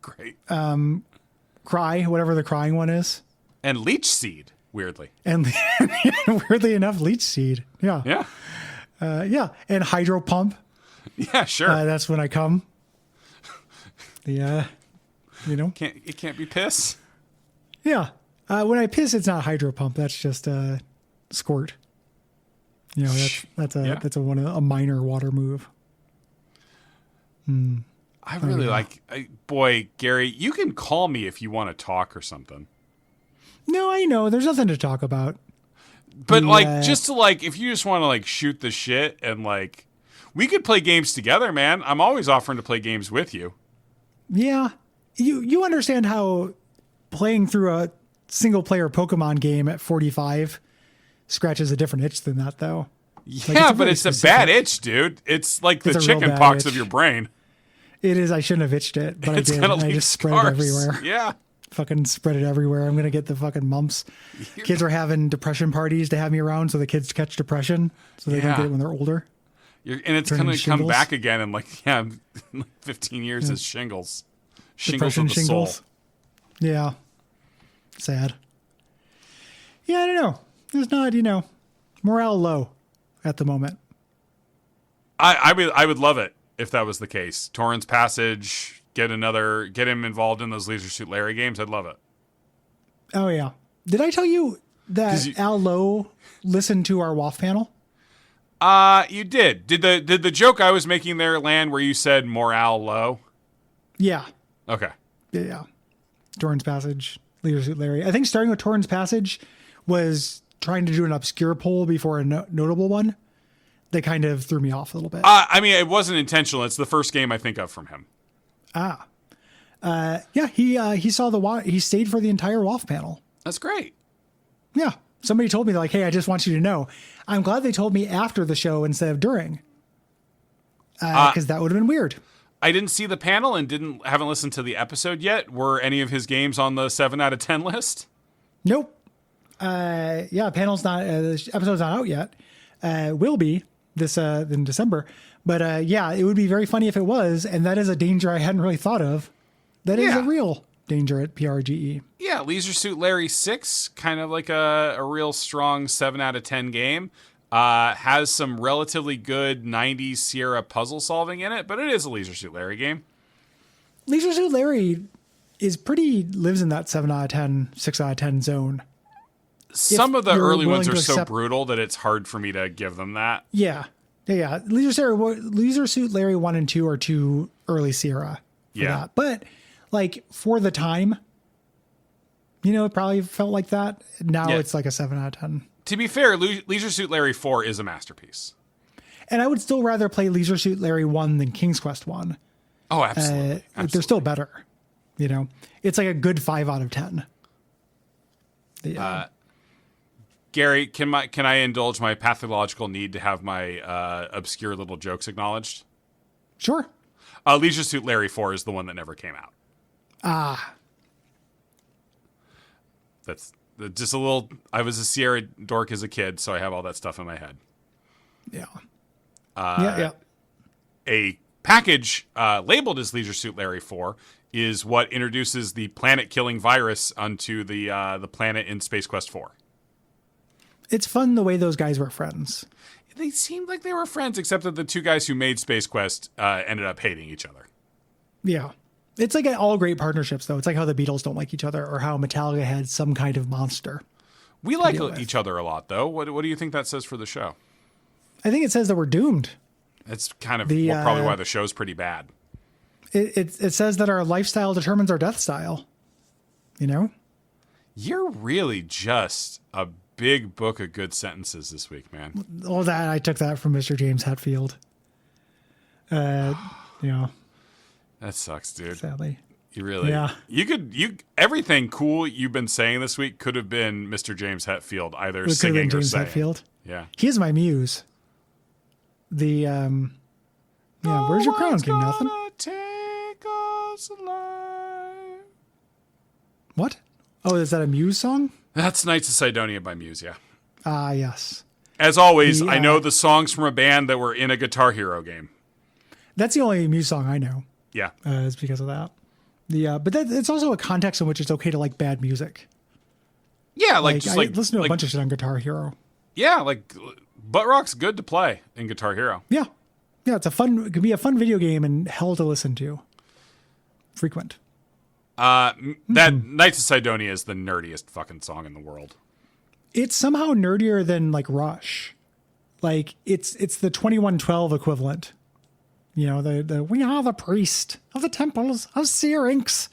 Great. Cry, whatever the crying one is. And leech seed, weirdly. And weirdly enough, leech seed. Yeah. Yeah. Yeah. And hydro pump. Yeah, sure. That's when I come. It can't be piss. Yeah. When I piss, it's not hydro pump. That's just squirt. That's a minor water move. I really boy, Gary, you can call me if you want to talk or something. No, I know. There's nothing to talk about. But if you just want to shoot the shit and we could play games together, man. I'm always offering to play games with you. Yeah. You understand how playing through a single player Pokemon game at 45 scratches a different itch than that, though. Yeah, but it's a bad itch, dude. It's like the chicken pox of your brain. It is. I shouldn't have itched it, but I did. I just spread it everywhere. Yeah. Fucking spread it everywhere. I'm going to get the fucking mumps. Kids are having depression parties to have me around so the kids catch depression so they don't get it when they're older. And it's going to come back again in 15 years as shingles. Shingles of the soul. Yeah. Sad. Yeah, I don't know. There's not, morale low at the moment. I would love it if that was the case. Torrance Passage, get him involved in those Leisure Suit Larry games, I'd love it. Oh yeah. Did I tell you that Al Lowe listened to our WAF panel? You did. Did the joke I was making there land where you said more Al Lowe? Yeah. Okay. Yeah. Torrance Passage, Leisure Suit Larry. I think starting with Torrance Passage was trying to do an obscure poll before a notable one. That kind of threw me off a little bit. I mean, it wasn't intentional. It's the first game I think of from him. Yeah, he saw he stayed for the entire WAF panel. That's great. Yeah. Somebody told me, like, hey, I just want you to know. I'm glad they told me after the show instead of during. Because that would have been weird. I didn't see the panel and haven't listened to the episode yet. Were any of his games on the 7 out of 10 list? Nope. Yeah, the episode's not out yet. Will be this in December. But yeah, it would be very funny if it was, and that is a danger I hadn't really thought of. That is a real danger at PRGE. Yeah, Leisure Suit Larry 6, kind of like a real strong 7 out of 10 game. Has some relatively good 90s Sierra puzzle solving in it, but it is a Leisure Suit Larry game. Leisure Suit Larry lives in that 7 out of 10, 6 out of 10 zone. Some of the early ones are so brutal that it's hard for me to give them that. Yeah. Yeah. Leisure Suit Larry 1 and 2 are too early Sierra for that. But like for the time, it probably felt like that. Now it's like a 7 out of 10. To be fair, Leisure Suit Larry 4 is a masterpiece. And I would still rather play Leisure Suit Larry 1 than King's Quest 1. Oh, absolutely. They're still better. It's like a good 5 out of 10. Gary, can I indulge my pathological need to have my obscure little jokes acknowledged? Sure. Leisure Suit Larry 4 is the one that never came out. That's just a little... I was a Sierra dork as a kid, so I have all that stuff in my head. Yeah. A package labeled as Leisure Suit Larry 4 is what introduces the planet-killing virus onto the planet in Space Quest 4. It's fun the way those guys were friends. They seemed like they were friends, except that the two guys who made Space Quest ended up hating each other. Yeah. It's like all great partnerships, though. It's like how the Beatles don't like each other or how Metallica had some kind of monster. We like each other a lot, though. What do you think that says for the show? I think it says that we're doomed. That's kind of probably why the show's pretty bad. It says that our lifestyle determines our death style. You're really just a big book of good sentences this week, man. All that I took that from Mr. James Hetfield. That sucks, dude. Sadly. You really, everything cool you've been saying this week could have been Mr. James Hetfield, either singing or saying. Hetfield. Yeah. He is my muse. Where's your crown, King Nathan? Take us alive. What? Oh, is that a Muse song? That's Knights of Sidonia by Muse, yeah. Yes. As always, I know the songs from a band that were in a Guitar Hero game. That's the only Muse song I know. Yeah. It's because of that. But it's also a context in which it's okay to like bad music. Yeah, I listen to a bunch of shit on Guitar Hero. Yeah, like butt rock's good to play in Guitar Hero. Yeah. Yeah, it can be a fun video game and hell to listen to. Frequent. That Knights of Sidonia is the nerdiest fucking song in the world. It's somehow nerdier than like Rush. Like it's the 2112 equivalent. We are the priest of the temples of Syrinx.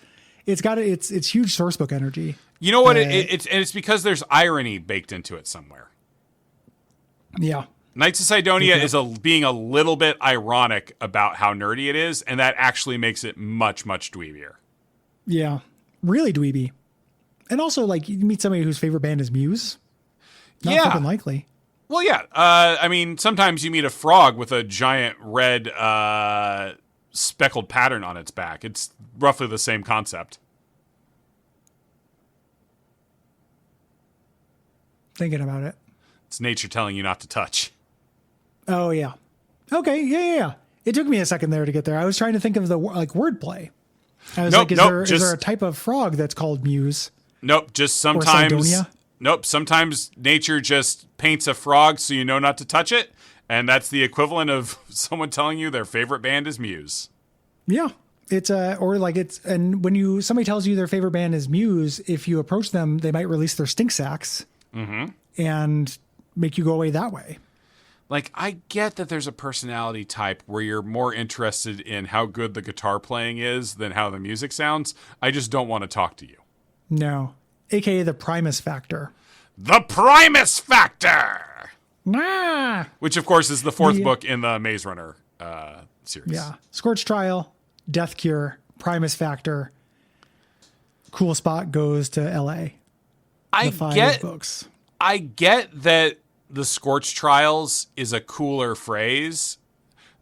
It's got it's huge sourcebook energy. You know what? It's because there's irony baked into it somewhere. Yeah. Knights of Sidonia is being a little bit ironic about how nerdy it is, and that actually makes it much, much dweebier. Yeah. Really dweeby. And also, like, you meet somebody whose favorite band is Muse. Not fucking likely. Well, yeah. I mean, sometimes you meet a frog with a giant red speckled pattern on its back. It's roughly the same concept. Thinking about it. It's nature telling you not to touch. Oh, yeah. Okay, yeah. It took me a second there to get there. I was trying to think of the wordplay. I was is there a type of frog that's called Muse? Nope, just sometimes. Nope, sometimes nature just paints a frog so you know not to touch it, and that's the equivalent of someone telling you their favorite band is Muse. Yeah. And when somebody tells you their favorite band is Muse, if you approach them, they might release their stink sacks and make you go away that way. Like, I get that there's a personality type where you're more interested in how good the guitar playing is than how the music sounds. I just don't want to talk to you. No. AKA the Primus Factor. The Primus Factor! Nah. Which, of course, is the fourth book in the Maze Runner series. Yeah. Scorch Trial, Death Cure, Primus Factor. Cool Spot goes to LA. I get books. I get that the Scorch Trials is a cooler phrase.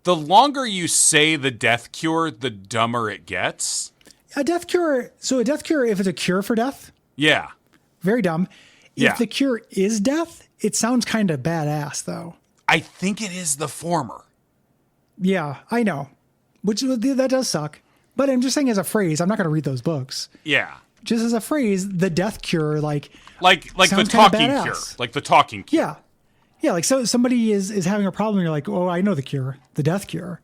The longer you say the Death Cure, the dumber it gets. A Death Cure, if it's a cure for death. Yeah. Very dumb. Yeah. If the cure is death, it sounds kind of badass, though. I think it is the former. Yeah, I know. That does suck. But I'm just saying as a phrase, I'm not going to read those books. Yeah. Just as a phrase, the Death Cure, like the talking cure. Like the talking cure. Yeah. Yeah, like so somebody is having a problem, and you're like, oh, I know the cure, the Death Cure.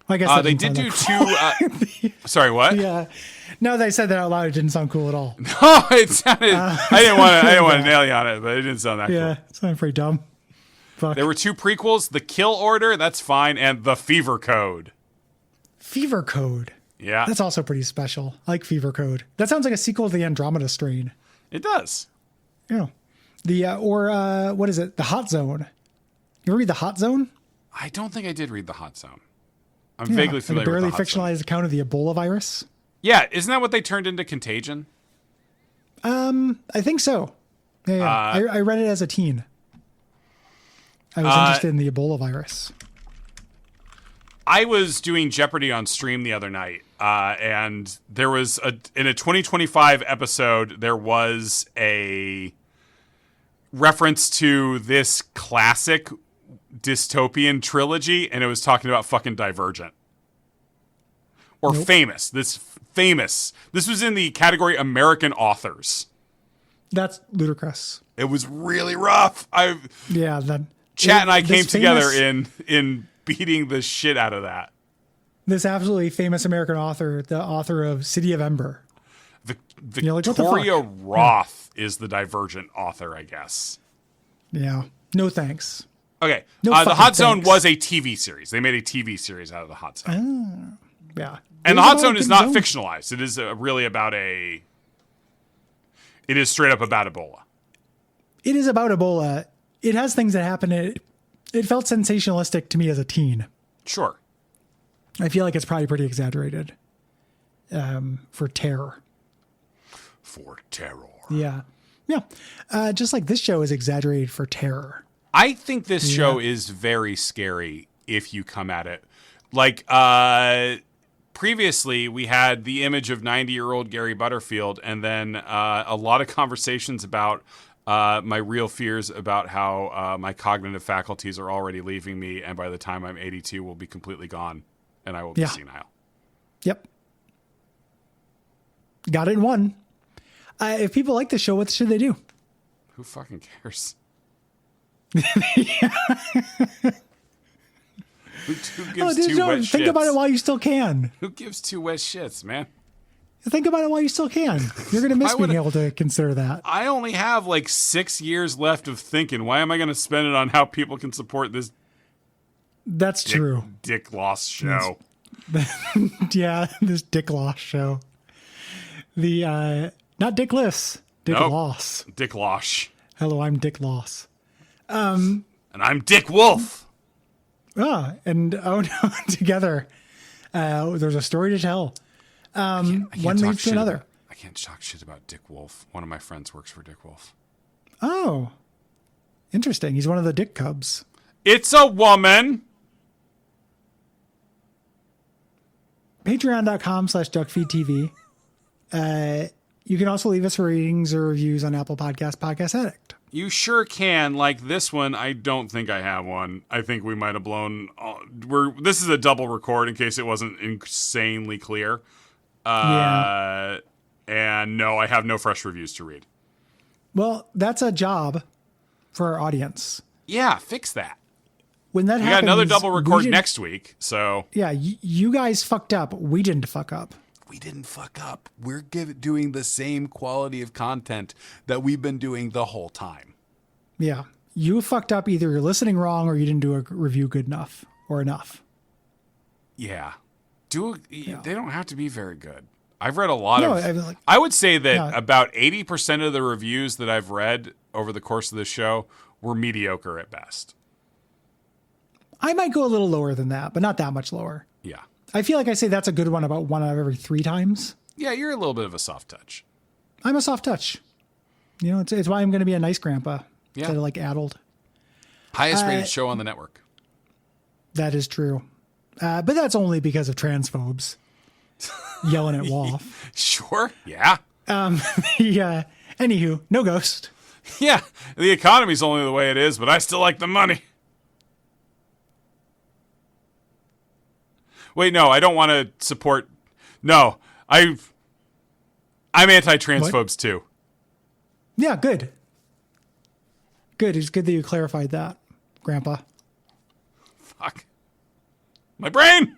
I guess they did do two. Sorry, what? Yeah. Now that I said that out loud, it didn't sound cool at all. No, it sounded. I didn't want to nail you on it, but it didn't sound that cool. Yeah, it sounded pretty dumb. Fuck. There were two prequels: The Kill Order, that's fine, and The Fever Code. Fever Code. Yeah, that's also pretty special. I like Fever Code. That sounds like a sequel to the Andromeda Strain. It does. Yeah. What is it? The Hot Zone. You ever read The Hot Zone? I don't think I did read The Hot Zone. I'm vaguely familiar with the Hot Zone. A barely fictionalized account of the Ebola virus. Yeah, isn't that what they turned into Contagion? I think so. Yeah. I read it as a teen. I was interested in the Ebola virus. I was doing Jeopardy on stream the other night, and there was in a 2025 episode, there was a reference to this classic dystopian trilogy, and it was talking about fucking Divergent. Or Famous. This was in the category American authors. That's ludicrous. It was really rough. Chat and I came together in beating the shit out of that. This absolutely famous American author, the author of City of Ember. Victoria Roth is the Divergent author, I guess. Yeah. No thanks. Okay. The Hot Zone was a TV series. They made a TV series out of the Hot Zone. Yeah. And the Hot Zone is not fictionalized. It is really about it is straight up about Ebola. It is about Ebola. It has things that happen. It felt sensationalistic to me as a teen. Sure. I feel like it's probably pretty exaggerated for terror. For terror. Yeah. Yeah. Just like this show is exaggerated for terror. I think this show is very scary if you come at it. Like, previously we had the image of 90-year-old Gary Butterfield, and then a lot of conversations about my real fears about how my cognitive faculties are already leaving me, and by the time I'm 82 will be completely gone, and I will be senile. Yep. Got it in one. If people like the show, what should they do? Who fucking cares? Who gives two wet shits? Think about it while you still can. Who gives two wet shits, man? Think about it while you still can. You're going to miss being able to consider that. I only have like 6 years left of thinking. Why am I going to spend it on how people can support this? That's true. Dick Loss show. Yeah, this Dick Loss show. Not Dick Liss. Dick Loss. Dick Loss. Hello, I'm Dick Loss. And I'm Dick Wolf. Together, there's a story to tell. One leads to another. I can't talk shit about Dick Wolf. One of my friends works for Dick Wolf. Oh, interesting. He's one of the Dick Cubs. It's a woman. Patreon.com/Duckfeed.tv. You can also leave us ratings or reviews on Apple Podcast Addict. You sure can. Like this one, I don't think I have one. I think we might have blown. This is a double record in case it wasn't insanely clear. And no, I have no fresh reviews to read. Well, that's a job for our audience. Yeah, fix that. when that We happens, got another double we record didn't- next week, so Yeah, you guys fucked up. We didn't fuck up. we didn't fuck up. We're doing the same quality of content that we've been doing the whole time. Yeah, you fucked up. Either you're listening wrong or you didn't do a review good enough or enough. Yeah. They don't have to be very good. I've read a lot of... I mean, like- I would say that Yeah. about 80% of the reviews that I've read over the course of the show were mediocre at best. I might go a little lower than that, but not that much lower. Yeah. I feel like I say that's a good one about 1 out of every 3 times. Yeah, you're a little bit of a soft touch. I'm a soft touch. You know, it's why I'm going to be a nice grandpa. Yeah. Instead of like addled. Highest rated show on the network. That is true. But that's only because of transphobes yelling at Wolf. Sure. Yeah. Yeah. Anywho, no ghost. Yeah. The economy's only the way it is, but I still like the money. Wait, no, I don't want to support. No, I'm anti-transphobes too. Yeah, good. Good. It's good that you clarified that, Grandpa. Fuck. My brain!